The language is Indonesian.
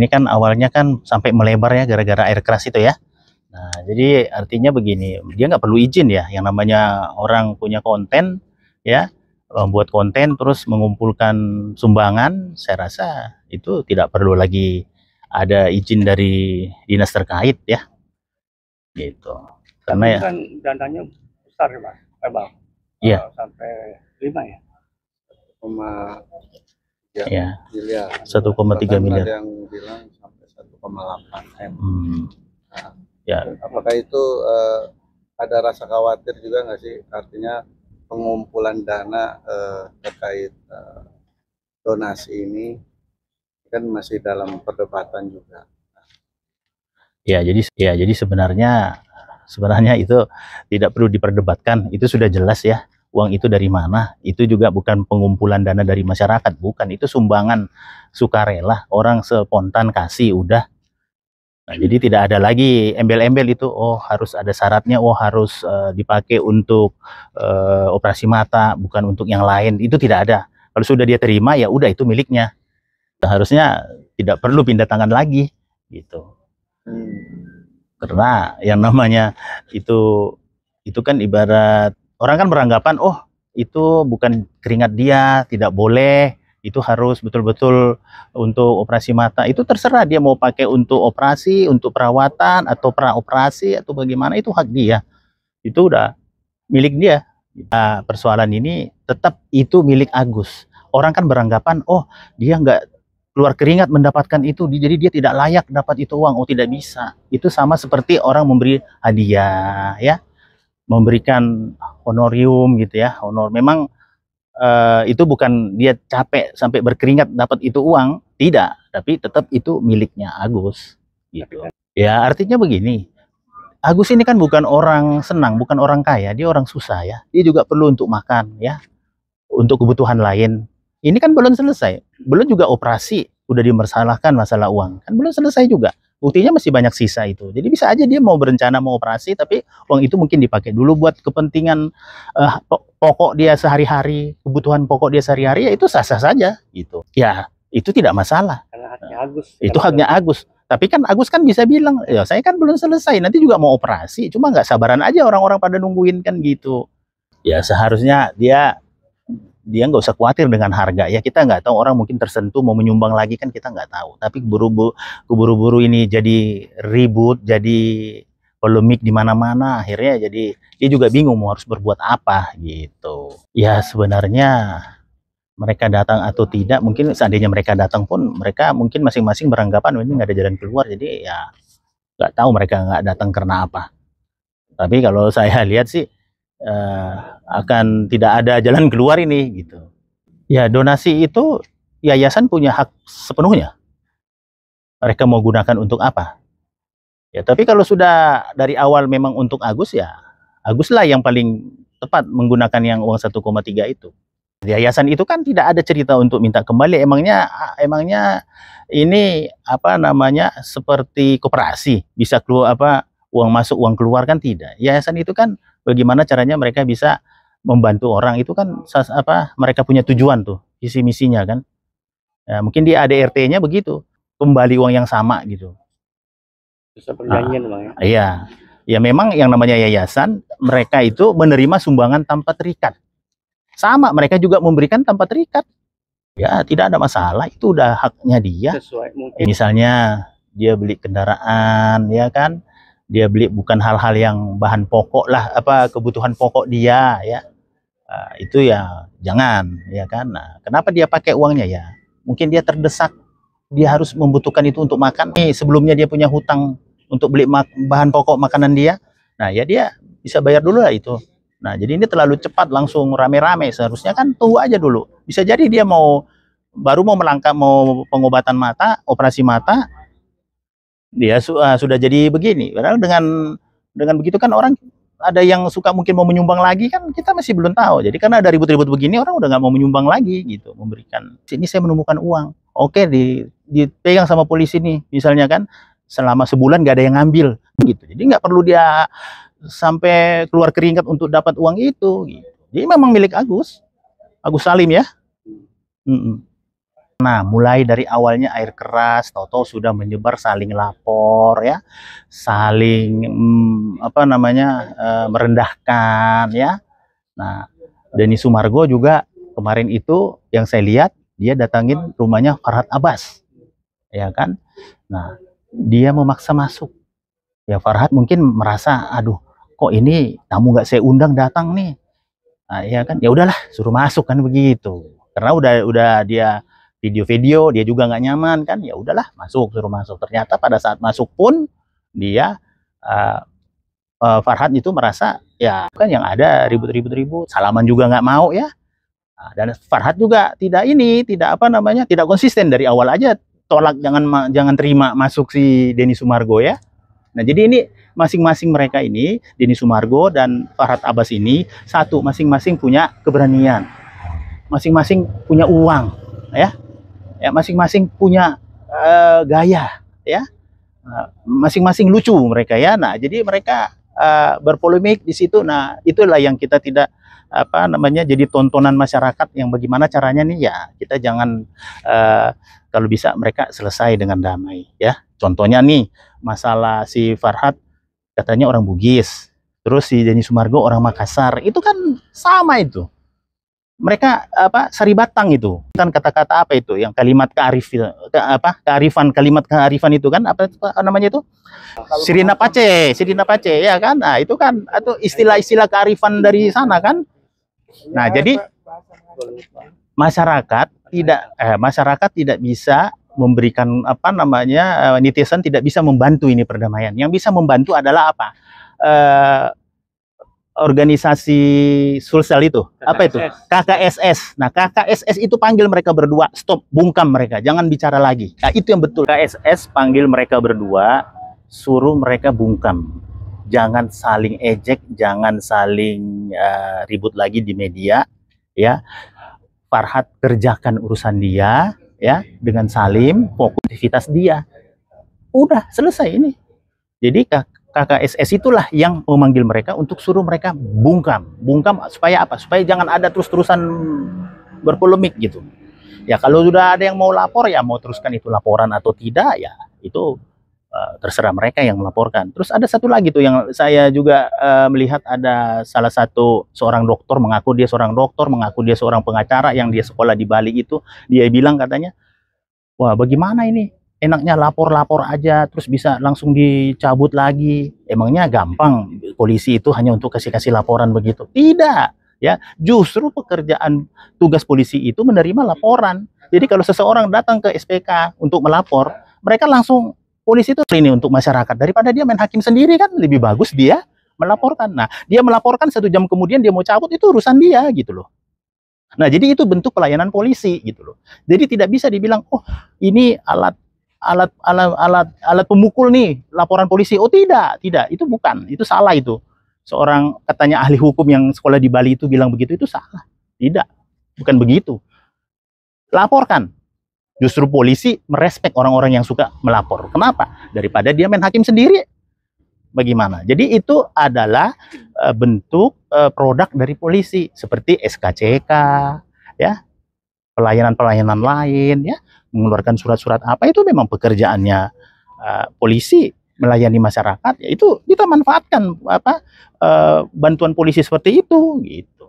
Ini kan awalnya kan sampai melebar ya gara-gara air keras itu ya. Nah, jadi artinya begini, dia nggak perlu izin ya, yang namanya orang punya konten ya, membuat konten terus mengumpulkan sumbangan, saya rasa itu tidak perlu lagi ada izin dari dinas terkait ya, gitu. Karena Tapi ya, kan dananya besar ya Pak, Bang. iya, Sampai 5 ya. 1,3 iya, miliar. 1,3 Bahkan miliar. ada yang bilang sampai 1,8 M. Nah, Ya, apakah itu ada rasa khawatir juga nggak sih? Artinya pengumpulan dana terkait donasi ini kan masih dalam perdebatan juga. ya jadi sebenarnya itu tidak perlu diperdebatkan, itu sudah jelas ya. Uang itu dari mana? Itu juga bukan pengumpulan dana dari masyarakat, bukan. Itu sumbangan sukarela, orang spontan kasih udah. Nah, jadi tidak ada lagi embel-embel itu, oh harus ada syaratnya, oh harus dipakai untuk operasi mata, bukan untuk yang lain. Itu tidak ada. Kalau sudah dia terima ya udah itu miliknya. Harusnya tidak perlu pindah tangan lagi gitu. Karena yang namanya itu kan ibarat orang kan beranggapan, oh itu bukan keringat dia, tidak boleh, itu harus betul-betul untuk operasi mata. Itu terserah dia mau pakai untuk operasi, untuk perawatan, atau pra-operasi, atau bagaimana, itu hak dia. Itu udah milik dia. Nah, persoalan ini tetap itu milik Agus. Orang kan beranggapan, oh dia nggak keluar keringat mendapatkan itu, jadi dia tidak layak dapat itu uang. Oh tidak bisa. Itu sama seperti orang memberi hadiah, ya, memberikan honorium gitu ya. Honor memang itu bukan dia capek sampai berkeringat dapat itu uang, tidak, tapi tetap itu miliknya Agus gitu. Ya artinya begini, Agus ini kan bukan orang senang, bukan orang kaya, dia orang susah ya. Dia juga perlu untuk makan ya, untuk kebutuhan lain. Ini kan belum selesai, belum juga operasi udah dimasalahkan masalah uang, kan belum selesai juga. Buktinya masih banyak sisa itu. Jadi bisa aja dia mau berencana mau operasi, tapi uang itu mungkin dipakai dulu buat kepentingan pokok dia sehari-hari, kebutuhan pokok dia sehari-hari, ya itu sah-sah saja gitu. Ya, itu tidak masalah. Karena haknya Agus. Itu haknya Agus. Tapi kan Agus kan bisa bilang, ya saya kan belum selesai, nanti juga mau operasi, cuma nggak sabaran aja orang-orang pada nungguin kan gitu. Ya seharusnya dia nggak usah khawatir dengan harga ya, kita nggak tahu, orang mungkin tersentuh mau menyumbang lagi kan kita nggak tahu, tapi keburu-buru ini jadi ribut, jadi polemik di mana-mana, akhirnya jadi dia juga bingung mau harus berbuat apa gitu. Ya sebenarnya mereka datang atau tidak, mungkin seandainya mereka datang pun mereka mungkin masing-masing beranggapan ini nggak ada jalan keluar, jadi ya nggak tahu mereka nggak datang karena apa. Tapi kalau saya lihat sih akan tidak ada jalan keluar ini gitu. Ya donasi itu yayasan punya hak sepenuhnya. Mereka mau gunakan untuk apa? Ya tapi kalau sudah dari awal memang untuk Agus, ya Agus lah yang paling tepat menggunakan yang uang 1,3 itu. Yayasan itu kan tidak ada cerita untuk minta kembali. Emangnya ini apa namanya seperti koperasi bisa keluar apa uang masuk uang keluar, kan tidak. Yayasan itu kan bagaimana caranya mereka bisa membantu orang, itu kan apa mereka punya tujuan tuh, visi misinya kan. Ya, mungkin di ADRT-nya begitu, kembali uang yang sama gitu. Bisa perjanjian Bang ya. Iya. Ya memang yang namanya yayasan, mereka itu menerima sumbangan tanpa terikat. Sama, mereka juga memberikan tanpa terikat. Ya, tidak ada masalah, itu udah haknya dia. Sesuai mungkin. Misalnya dia beli kendaraan, ya kan? Dia beli bukan hal-hal yang bahan pokok lah, apa kebutuhan pokok dia, ya. Itu ya jangan, ya kan? Nah, kenapa dia pakai uangnya ya? Mungkin dia terdesak, dia harus membutuhkan itu untuk makan. Sebelumnya dia punya hutang untuk beli bahan pokok makanan dia. Nah, ya dia bisa bayar dulu lah itu. Nah, jadi ini terlalu cepat langsung rame-rame. Seharusnya kan tunggu aja dulu. Bisa jadi dia baru mau melangkah, mau pengobatan mata, operasi mata, dia sudah jadi begini. Padahal dengan begitu kan orang ada yang suka mungkin mau menyumbang lagi, kan kita masih belum tahu. Jadi karena ada ribut-ribut begini, orang udah nggak mau menyumbang lagi gitu, memberikan. Sini saya menemukan uang. Oke, dipegang sama polisi nih, misalnya kan, selama sebulan nggak ada yang ngambil gitu. Jadi nggak perlu dia sampai keluar keringat untuk dapat uang itu gitu. Jadi memang milik Agus Salim ya. Nah, mulai dari awalnya air keras, tahu-tahu sudah menyebar, saling lapor ya, saling apa namanya merendahkan ya. Nah, Denny Sumargo juga kemarin itu yang saya lihat dia datangin rumahnya Farhad Abbas, ya kan. Nah, dia memaksa masuk. Ya Farhad mungkin merasa, aduh, kok ini tamu nggak saya undang datang nih. Nah, ya kan, ya udahlah, suruh masuk kan begitu. Karena udah dia video-video, dia juga nggak nyaman kan, ya udahlah masuk, suruh masuk. Ternyata pada saat masuk pun dia Farhad itu merasa ya kan yang ada ribut-ribut, salaman juga nggak mau ya. Nah, dan Farhad juga tidak apa namanya, tidak konsisten dari awal aja tolak, jangan terima masuk si Denny Sumargo ya. Nah, jadi ini masing-masing mereka ini, Denny Sumargo dan Farhad Abbas ini, satu, masing-masing punya keberanian, masing-masing punya uang ya. Ya, masing-masing punya gaya ya, masing-masing lucu mereka ya. Nah, jadi mereka berpolemik di situ. Nah, itulah yang kita tidak apa namanya jadi tontonan masyarakat yang bagaimana caranya nih ya, kita jangan kalau bisa mereka selesai dengan damai ya. Contohnya nih masalah si Farhad katanya orang Bugis, terus si Denny Sumargo orang Makassar, itu kan sama itu. Mereka apa Saribatang itu kan kata-kata apa itu yang kalimat kalimat kearifan itu kan apa namanya itu Sirina Pace ya kan. Nah, itu kan atau istilah-istilah kearifan dari sana kan. Nah, jadi masyarakat tidak bisa memberikan apa namanya netizen tidak bisa membantu ini perdamaian. Yang bisa membantu adalah apa? Organisasi Sulsel itu apa itu KKSS. Nah, KKSS itu panggil mereka berdua, stop, bungkam mereka, jangan bicara lagi. Nah, itu yang betul. KKSS panggil mereka berdua, suruh mereka bungkam, jangan saling ejek, jangan saling ribut lagi di media ya. Farhad kerjakan urusan dia ya dengan Salim, fokus aktivitas dia, udah selesai ini. Jadi KKSS itulah yang memanggil mereka untuk suruh mereka bungkam supaya apa? Supaya jangan ada terus-terusan berpolemik gitu. Ya kalau sudah ada yang mau lapor ya mau teruskan itu laporan atau tidak ya itu terserah mereka yang melaporkan. Terus ada satu lagi tuh yang saya juga melihat ada salah satu seorang dokter mengaku dia seorang dokter, mengaku dia seorang pengacara yang dia sekolah di Bali itu, dia bilang katanya, wah bagaimana ini? Enaknya lapor-lapor aja terus bisa langsung dicabut lagi. Emangnya gampang polisi itu hanya untuk kasih laporan begitu? Tidak ya, justru pekerjaan tugas polisi itu menerima laporan. Jadi kalau seseorang datang ke SPK untuk melapor, mereka langsung polisi itu ini untuk masyarakat daripada dia main hakim sendiri kan, lebih bagus dia melaporkan. Nah, dia melaporkan 1 jam kemudian dia mau cabut, itu urusan dia gitu loh. Nah, jadi itu bentuk pelayanan polisi gitu loh. Jadi tidak bisa dibilang oh ini alat pemukul nih laporan polisi. Oh tidak, itu bukan, itu salah itu. Seorang katanya ahli hukum yang sekolah di Bali itu bilang begitu, itu salah. Tidak, bukan begitu. Laporkan. Justru polisi merespek orang-orang yang suka melapor. Kenapa? Daripada dia main hakim sendiri. Bagaimana? Jadi itu adalah bentuk produk dari polisi seperti SKCK ya, pelayanan-pelayanan lain ya, mengeluarkan surat-surat apa, itu memang pekerjaannya polisi melayani masyarakat, ya itu kita manfaatkan apa bantuan polisi seperti itu gitu.